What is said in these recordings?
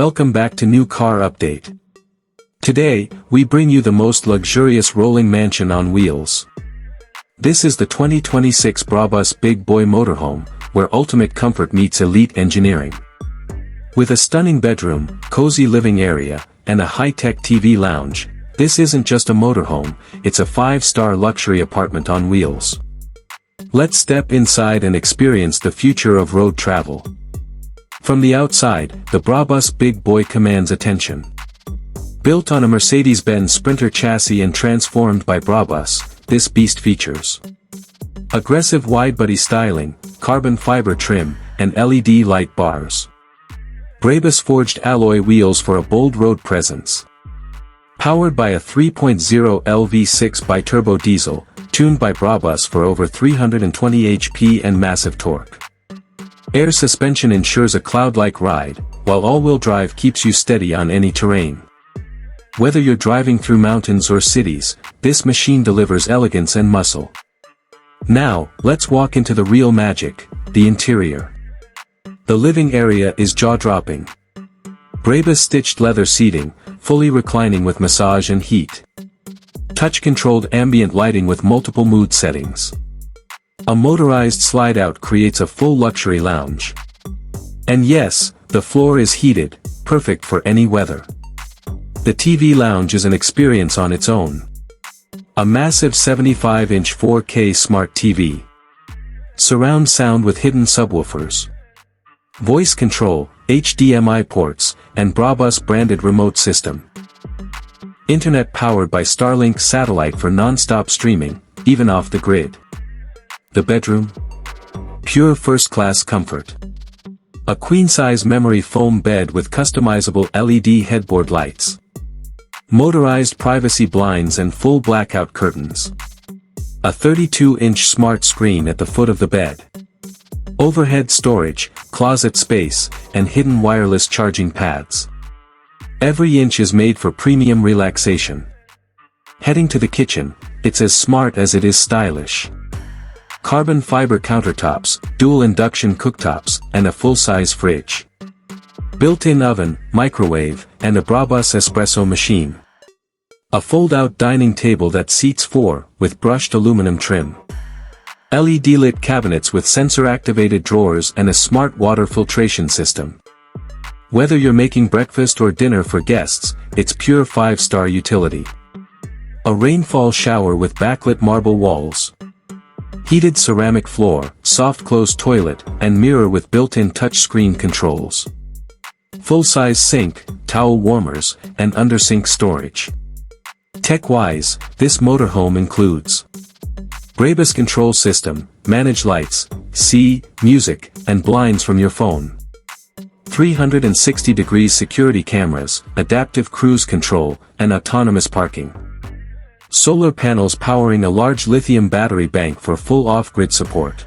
Welcome back to New Car Update. Today, we bring you the most luxurious rolling mansion on wheels. This is the 2026 Brabus Big Boy Motorhome, where ultimate comfort meets elite engineering. With a stunning bedroom, cozy living area, and a high-tech TV lounge, this isn't just a motorhome, it's a 5-star luxury apartment on wheels. Let's step inside and experience the future of road travel. From the outside, the Brabus Big Boy commands attention. Built on a Mercedes-Benz Sprinter chassis and transformed by Brabus, this beast features aggressive wide-body styling, carbon fiber trim, and LED light bars. Brabus forged alloy wheels for a bold road presence. Powered by a 3.0 LV6 bi-turbo diesel, tuned by Brabus for over 320 HP and massive torque. Air suspension ensures a cloud-like ride, while all-wheel drive keeps you steady on any terrain. Whether you're driving through mountains or cities, this machine delivers elegance and muscle. Now, let's walk into the real magic, the interior. The living area is jaw-dropping. Brabus stitched leather seating, fully reclining with massage and heat. Touch-controlled ambient lighting with multiple mood settings. A motorized slide-out creates a full luxury lounge. And yes, the floor is heated, perfect for any weather. The TV lounge is an experience on its own. A massive 75-inch 4K smart TV. Surround sound with hidden subwoofers. Voice control, HDMI ports, and Brabus branded remote system. Internet powered by Starlink satellite for non-stop streaming, even off the grid. The bedroom? Pure first-class comfort. A queen-size memory foam bed with customizable LED headboard lights. Motorized privacy blinds and full blackout curtains. A 32-inch smart screen at the foot of the bed. Overhead storage, closet space, and hidden wireless charging pads. Every inch is made for premium relaxation. Heading to the kitchen, it's as smart as it is stylish. Carbon fiber countertops, dual induction cooktops, and a full-size fridge. Built-in oven, microwave, and a Brabus espresso machine. A fold-out dining table that seats 4, with brushed aluminum trim. LED-lit cabinets with sensor-activated drawers and a smart water filtration system. Whether you're making breakfast or dinner for guests, it's pure 5-star utility. A rainfall shower with backlit marble walls. Heated ceramic floor, soft-close toilet, and mirror with built-in touchscreen controls. Full-size sink, towel warmers, and under-sink storage. Tech-wise, this motorhome includes Brabus control system, manage lights, see, music, and blinds from your phone. 360-degree security cameras, adaptive cruise control, and autonomous parking. Solar panels powering a large lithium battery bank for full off-grid support.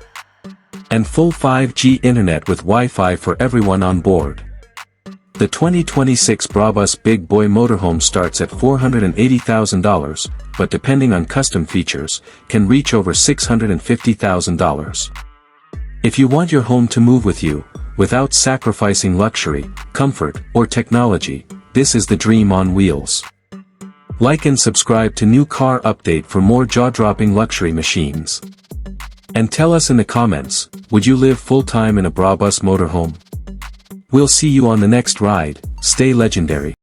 And full 5G internet with Wi-Fi for everyone on board. The 2026 Brabus Big Boy Motorhome starts at $480,000, but depending on custom features, can reach over $650,000. If you want your home to move with you, without sacrificing luxury, comfort, or technology, this is the dream on wheels. Like and subscribe to New Car Update for more jaw-dropping luxury machines. And tell us in the comments, would you live full-time in a Brabus motorhome? We'll see you on the next ride. Stay legendary.